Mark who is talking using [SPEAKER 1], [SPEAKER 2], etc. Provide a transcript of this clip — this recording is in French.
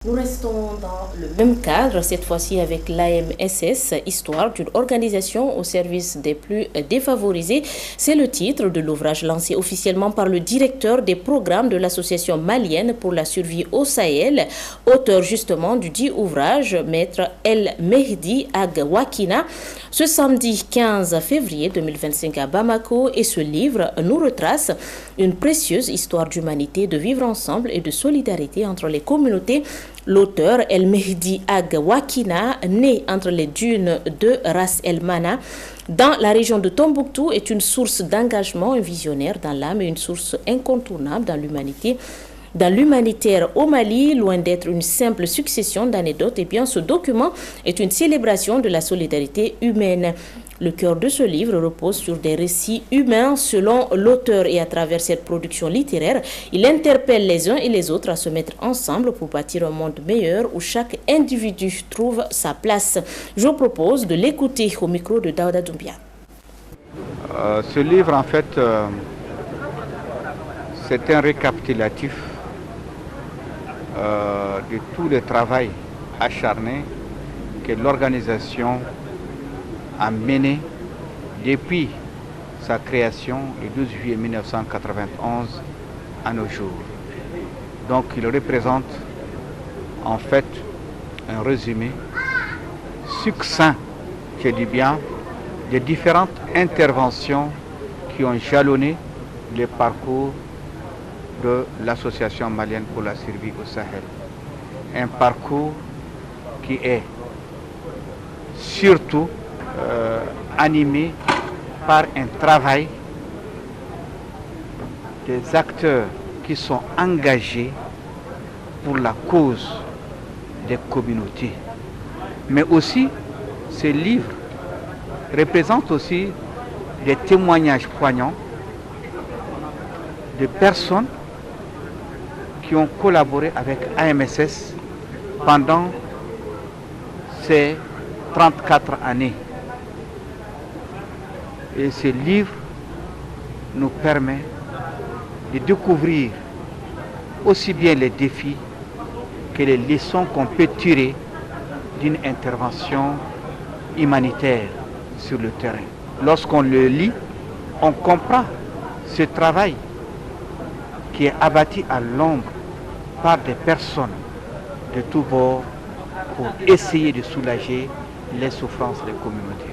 [SPEAKER 1] Nous restons dans le même cadre, cette fois-ci avec l'AMSS, Histoire d'une organisation au service des plus défavorisés. C'est le titre de l'ouvrage lancé officiellement par le directeur des programmes de l'association malienne pour la survie au Sahel, auteur justement du dit ouvrage, maître El Mehdi Ag Wakina, ce samedi 15 février 2025 à Bamako. Et ce livre nous retrace une précieuse histoire d'humanité, de vivre ensemble et de solidarité entre les communautés. L'auteur El Mehdi Ag Wakina, né entre les dunes de Ras El Mana, dans la région de Tombouctou, est une source d'engagement, un visionnaire dans l'âme et une source incontournable dans l'humanité. Dans l'humanitaire au Mali, loin d'être une simple succession d'anecdotes, ce document est une célébration de la solidarité humaine. Le cœur de ce livre repose sur des récits humains selon l'auteur et à travers cette production littéraire, il interpelle les uns et les autres à se mettre ensemble pour bâtir un monde meilleur où chaque individu trouve sa place. Je vous propose de l'écouter au micro de Daouda Doumbia.
[SPEAKER 2] Ce livre, en fait, c'est un récapitulatif de tout le travail acharné que l'organisation a mené depuis sa création le 12 juillet 1991 à nos jours. Donc il représente en fait un résumé succinct, je dis bien, des différentes interventions qui ont jalonné le parcours de l'association malienne pour la survie au Sahel. Un parcours qui est surtout animé par un travail des acteurs qui sont engagés pour la cause des communautés. Mais aussi, ce livre représente aussi des témoignages poignants de personnes qui ont collaboré avec AMSS pendant ces 34 années. Et ce livre nous permet de découvrir aussi bien les défis que les leçons qu'on peut tirer d'une intervention humanitaire sur le terrain. Lorsqu'on le lit, on comprend ce travail qui est abattu à l'ombre par des personnes de tous bords pour essayer de soulager les souffrances des communautés.